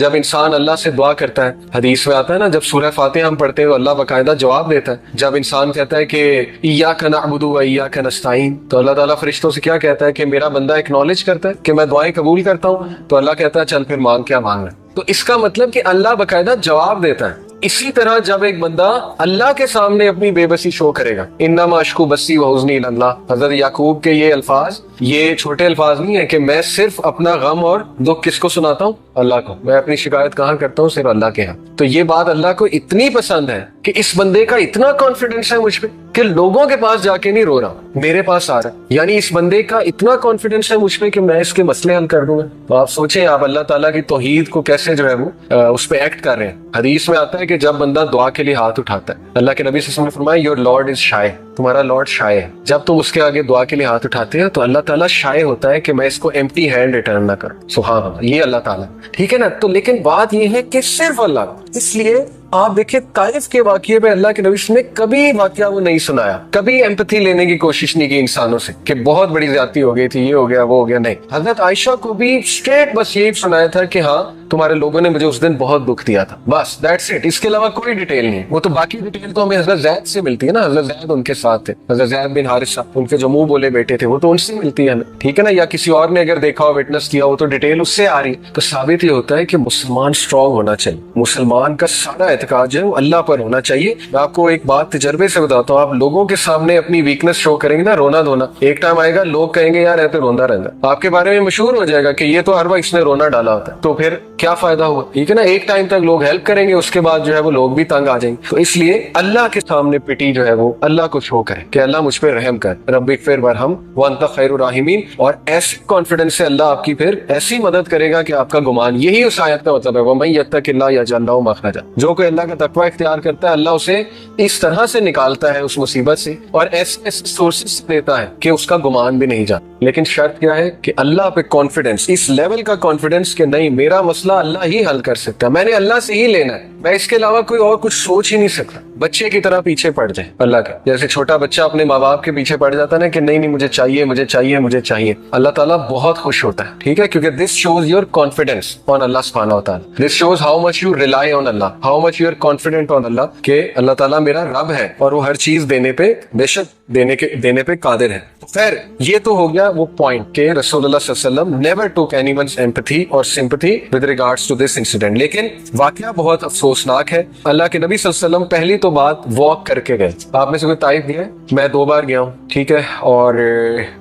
जब इंसान अल्लाह से दुआ करता है, हदीस में आता है ना, जब सूरह फातिहा हम पढ़ते हैं तो अल्लाह बाकायदा जवाब देता है। जब इंसान कहता है कि इय्याका नअबुदु व इय्याका नस्तईन, तो अल्लाह ताला फरिश्तों से क्या कहता है कि मेरा बंदा एक्नॉलेज करता है कि मैं दुआएं कबूल करता हूँ, तो अल्लाह कहता है चल फिर मांग, क्या मांग रहा है। तो इसका मतलब कि अल्लाह बाकायदा जवाब देता है। इसी तरह जब एक बंदा अल्लाह के सामने अपनी बेबसी शो करेगा, इन्नमा अश्कु बस्सी व हुज़्नी इलल्लाह, हजरत याकूब के ये अल्फाज, ये छोटे अल्फाज नहीं है कि मैं सिर्फ अपना गम और दुख किसको सुनाता हूँ, अल्लाह को। मैं अपनी शिकायत कहाँ करता हूँ, सिर्फ अल्लाह के यहाँ। तो ये बात अल्लाह को इतनी पसंद है कि इस बंदे का इतना कॉन्फिडेंस है मुझ पे कि लोगों के पास जाके नहीं रो रहा, मेरे पास आ रहा है। यानी इस बंदे का इतना कॉन्फिडेंस है मुझ पे कि मैं इसके मसले हल कर दूंगा। तो आप सोचें, आप अल्लाह ताला की तौहीद को कैसे जो है वो उस पे एक्ट कर रहे हैं। हदीस में आता है कि जब बंदा दुआ के लिए हाथ उठाता है, अल्लाह के नबी सल्लल्लाहु अलैहि वसल्लम ने फरमाया योर लॉर्ड इज शाय, तुम्हारा लॉर्ड शाय है। जब तुम उसके आगे दुआ के लिए हाथ उठाते हैं तो अल्लाह ताला शाय होता है कि मैं इसको एम्प्टी हैंड रिटर्न ना करूं। सुभान अल्लाह, ये अल्लाह ताला, ठीक है ना। तो लेकिन बात ये है कि सिर्फ अल्लाह, इसलिए आप देखिए ताइफ के वाकये में अल्लाह के नबी ने कभी वाकया वो नहीं सुनाया, कभी एम्पैथी लेने की कोशिश नहीं की इंसानों से कि बहुत बड़ी ज्यादती हो गई थी, ये हो गया वो हो गया, नहीं। हजरत आयशा को भी स्ट्रेट बस यही सुनाया था कि हाँ तुम्हारे लोगों ने मुझे उस दिन बहुत दुख दिया था, बस दैट्स इट। इसके अलावा कोई डिटेल नहीं। वो तो बाकी डिटेल तो हमें हजरत ज़ैद से मिलती है ना, हजरत ज़ैद उनके साथ थे, हजरत ज़ैद बिन हारिसा, उनके जो मुंह बोले बेटे थे, वो तो उनसे मिलती है, ठीक है ना। या किसी और ने अगर देखा हो, विटनेस किया हो, तो डिटेल उससे आ रही है। तो साबित ये होता है कि मुसलमान स्ट्रांग होना चाहिए, मुसलमान का सारा एतकाद जो है वो अल्लाह पर होना चाहिए। मैं आपको एक बात तजर्बे से बताता हूँ, आप लोगों के सामने अपनी वीकनेस शो करेंगे ना, रोना धोना, एक टाइम आएगा लोग कहेंगे यार ऐसे रोंदा रहता, आपके बारे में मशहूर हो जाएगा कि ये तो हर वक्त इसने रोना डाला होता है। तो फिर क्या फायदा हुआ, ठीक है ना। एक टाइम तक लोग हेल्प करेंगे, उसके बाद जो है वो लोग भी तंग आ जाएंगे। तो इसलिए अल्लाह के सामने पिटी जो है वो अल्लाह को शो करे कि अल्लाह मुझ पे रहम कर, रब्बिग़फिर वरहम व अंत खैरुर राहिमीन। और ऐसे कॉन्फिडेंस से अल्लाह आपकी फिर ऐसी मदद करेगा कि आपका गुमान, यही उस आयत का मतलब है, वमन यत्तक़िल्लाह यजअल लहू मख़रजा। जो कोई अल्लाह का तक़वा इख्तियार करता है, अल्लाह उसे इस तरह से निकालता है उस मुसीबत से और ऐसे सोर्सेस देता है कि उसका गुमान भी नहीं जाता। लेकिन शर्त क्या है कि अल्लाह पे कॉन्फिडेंस, इस लेवल का कॉन्फिडेंस कि नहीं मेरा मसला अल्लाह ही हल कर सकता है, मैंने अल्लाह से ही लेना है, मैं इसके अलावा कोई और कुछ सोच ही नहीं सकता। बच्चे की तरह पीछे पड़ जाए अल्लाह के, जैसे छोटा बच्चा अपने माँ बाप के पीछे पड़ जाता है ना कि नहीं नहीं मुझे चाहिए मुझे चाहिए मुझे चाहिए, अल्लाह ताला बहुत खुश होता है, ठीक है। क्योंकि this shows your confidence on Allah सुब्हानहू व तआला, this shows how much you rely on Allah, how much you are confident on Allah के अल्लाह ताला मेरा रब है और वो हर चीज देने पे, बेशक देने पे कादिर है। खैर ये तो हो गया वो पॉइंट के रसूलुल्लाह सल्लल्लाहु अलैहि वसल्लम नेवर टुक एनीवन्स एम्पैथी और sympathy with regards to this incident. लेकिन वाकया बहुत अफसोसनाक है। अल्लाह के नबी सल्लल्लाहु अलैहि वसल्लम पहली तो बात वॉक करके गए। आप में से कोई ताइफ गया है? मैं 2 बार गया हूँ, ठीक है। और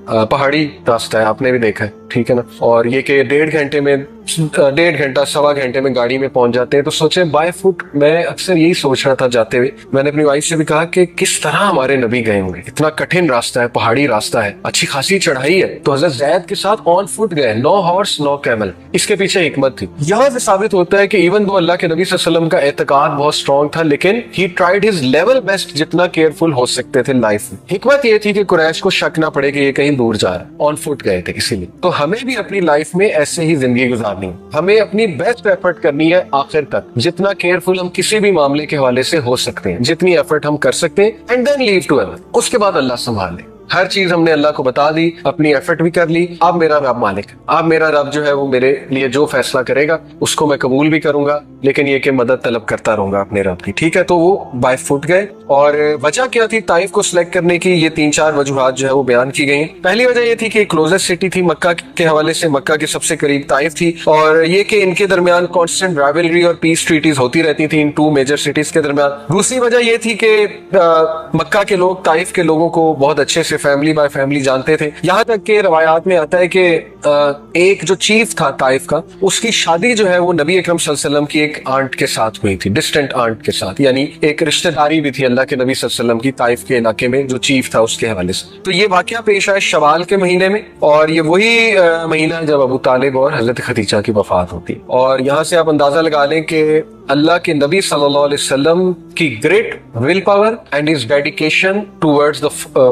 पहाड़ी रास्ता है, आपने भी देखा है, ठीक है ना। और ये कि 1.5 घंटे में, 1.5 घंटा 1.25 घंटे में गाड़ी में पहुंच जाते हैं। तो सोचे बाय फुट, मैं अक्सर यही सोच रहा था जाते हुए, मैंने अपनी वाइफ से भी कहा कि किस तरह हमारे नबी गए होंगे, इतना कठिन रास्ता है, पहाड़ी रास्ता है, अच्छी खासी चढ़ाई है। तो हजरत ज़ैद के साथ ऑन फुट गए, नो हॉर्स नो कैमल। इसके पीछे हिकमत थी। यहाँ से साबित होता है कि इवन दो अल्लाह के नबी सल्लल्लाहु अलैहि वसल्लम का एतकाद बहुत स्ट्रॉन्ग था, लेकिन he tried his level best, जितना केयरफुल हो सकते थे लाइफ में। हिकमत ये थी कि कुरैश को शक ना पड़े कि ये कहीं दूर जा रहा है, ऑन फुट गए थे इसीलिए। तो हमें भी अपनी लाइफ में ऐसे ही जिंदगी गुजारनी है, हमें अपनी बेस्ट एफर्ट करनी है आखिर तक, जितना केयरफुल हम किसी भी मामले के हवाले से हो सकते हैं, जितनी एफर्ट हम कर सकते हैं, and then leave to Allah. उसके बाद अल्लाह संभाल ले। हर चीज हमने अल्लाह को बता दी, अपनी एफर्ट भी कर ली। अब मेरा रब मालिक, अब मेरा रब जो है वो मेरे लिए जो फैसला करेगा उसको मैं कबूल भी करूंगा, लेकिन ये कि मदद तलब करता रहूंगा अपने रब की, ठीक है। तो वो बाय फुट गए। और वजह क्या थी ताइफ को सिलेक्ट करने की? ये 3-4 वजूहात जो है वो बयान की गई। पहली वजह ये थी कि क्लोजेस्ट सिटी थी मक्का के हवाले से, मक्का के सबसे करीब ताइफ थी, और ये कि इनके दरमियान कॉन्स्टेंट राइवलरी और पीस ट्रीटीज होती रहती थी इन 2 मेजर सिटीज के दरमियान। दूसरी वजह ये थी कि मक्का के लोग ताइफ के लोगों को बहुत अच्छे से फैमिली बाय फैमिली जानते थे। यहाँ तक के रवायात में आता है कि एक जो चीफ था ताइफ का, उसकी शादी जो है वो नबी अकरम सल्लल्लाहु अलैहि वसल्लम की एक आंट के साथ हुई थी, डिस्टेंट आंट के साथ, यानी एक रिश्तेदारी भी थी अल्लाह के नबी सल्लल्लाहु अलैहि वसल्लम की ताइफ के इलाके में जो चीफ था उसके हवाले से। तो ये वाकया पेश आया शवाल के महीने में, और ये वही महीना जब अबू तालिब और हजरत खदीजा की वफात होती है। और यहाँ से आप अंदाजा लगा लें कि अल्लाह के नबी सल्लल्लाहु अलैहि वसल्लम की great will power and his dedication towards the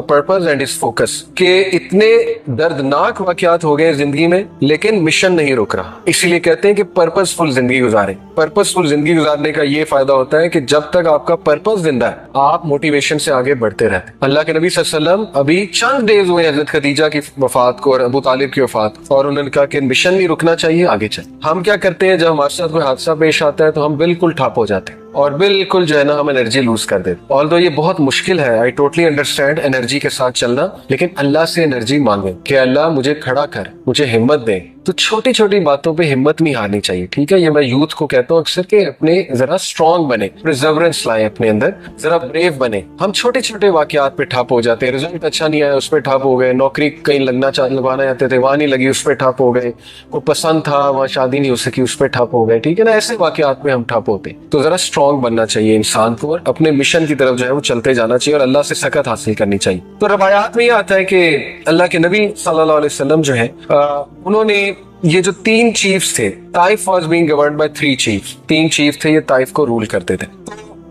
purpose and his focus के इतने दर्दनाक वाकयात हो गए जिंदगी में, लेकिन मिशन नहीं रुक रहा। इसीलिए कहते हैं कि पर्पसफुल जिंदगी गुजारें। पर्पसफुल जिंदगी गुजारने का ये फायदा होता है कि जब तक आपका पर्पस जिंदा है आप मोटिवेशन से आगे बढ़ते रहते। अल्लाह के नबी सल्लल्लाहु अलैहि वसल्लम अभी चंद डेज हुए हजरत खदीजा की वफात को और अबू तालिब की वफात, और उन्होंने कहा कि मिशन नहीं रुकना चाहिए, आगे चल। हम क्या करते हैं, जब हमारे साथ कोई हादसा पेश आता है तो हम बिल्कुल ठप हो जाते हैं और बिल्कुल जो है ना हम एनर्जी लूज कर देते। ऑल्दो ये बहुत मुश्किल है, आई टोटली अंडरस्टैंड एनर्जी के साथ चलना, लेकिन अल्लाह से एनर्जी मांगे कि अल्लाह मुझे खड़ा कर, मुझे हिम्मत दे। तो छोटी छोटी बातों पे हिम्मत नहीं हारनी चाहिए, ठीक है। ये मैं यूथ को कहता हूँ अक्सर कि अपने जरा स्ट्रांग बने, प्रिजर्वेंस लाए अपने अंदर, जरा ब्रेव बने। हम छोटे छोटे वाकयात पे ठप हो जाते हैं, रिजल्ट अच्छा नहीं आया उस पर ठप हो गए, नौकरी कहीं लगवाना चाहते थे वहां नहीं लगी उस पर ठप हो गए, कोई पसंद था वहां शादी नहीं हो सकी उस पर ठप हो गए, ठीक है ना। ऐसे वाकयात में हम ठप होते। तो जरा स्ट्रांग बनना चाहिए इंसान को और अपने मिशन की तरफ जो है वो चलते जाना चाहिए और अल्लाह से सकत हासिल करनी चाहिए। तो रवायात में ये आता है कि अल्लाह के नबी सल्लल्लाहु अलैहि वसल्लम जो है उन्होंने ये जो 3 चीफ्स थे, Taif was being governed bye 3 chiefs, 3 chief थे, ये ताइफ को रूल करते थे।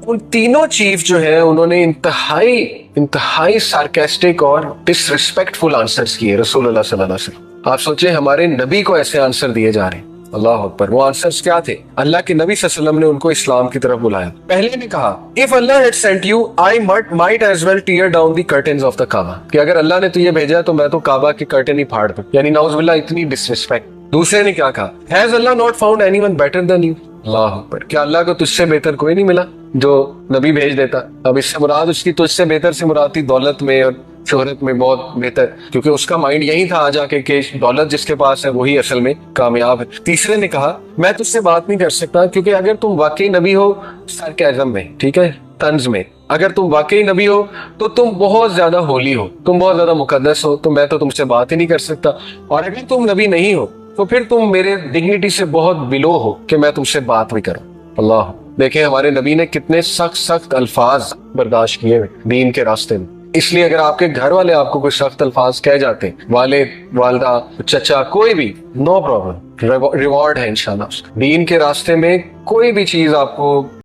उन तीनों चीफ जो है उन्होंने इंतहाई सार्केस्टिक और डिसरिस्पेक्टफुल आंसर्स किए रसूलुल्लाह सल्लल्लाहु अलैहि वसल्लम। आप सोचे हमारे नबी को ऐसे आंसर दिए जा रहे हैं, अल्लाह अकबर। वो आंसर्स क्या थे? अल्लाह के नबी सल्लल्लाहु अलैहि वसल्लम ने उनको इस्लाम की तरफ बुलाया। पहले ने कहा, if Allah had sent you I might as well tear down the curtains of the Kaaba, कि अगर अल्लाह ने तुझे भेजा तो मैं तो काबा के कर्टन ही फाड़ दूं, यानी नाउजुबिल्लाह इतनी डिसरिस्पेक्ट। दूसरे ने क्या कहा, has Allah not found anyone better than you, Allah अकबर। क्या अल्लाह को तुझसे बेहतर कोई नहीं मिला जो नबी भेज देता? अब इससे मुराद उसकी तुझसे बेहतर से मुराद थी दौलत में और शोहरत में बहुत बेहतर, क्योंकि उसका माइंड यही था आ जाके कि दौलत जिसके पास है वही असल में कामयाब है। तीसरे ने कहा, मैं तुझसे बात नहीं कर सकता क्योंकि अगर तुम वाकई नबी हो सरकाज़म में, ठीक है, तंज में, अगर तुम वाकई नबी हो तो तुम बहुत ज्यादा होली हो, तुम बहुत ज्यादा मुकद्दस हो, तो मैं तो तुमसे बात ही नहीं कर सकता। और अगर तुम नबी नहीं हो तो फिर तुम मेरे डिग्निटी से बहुत बिलो हो कि मैं तुमसे बात भी करूं। अल्लाह, देखें हमारे नबी ने कितने सख्त अल्फाज बर्दाश्त किए दीन के रास्ते में। इसलिए अगर आपके घर वाले आपको कोई सख्त अल्फाज कह जाते, वालिद, वालदा, चचा, कोई भी, नो प्रॉब्लम, रिवॉर्ड है इंशाल्लाह। दीन के रास्ते में कोई भी चीज आपको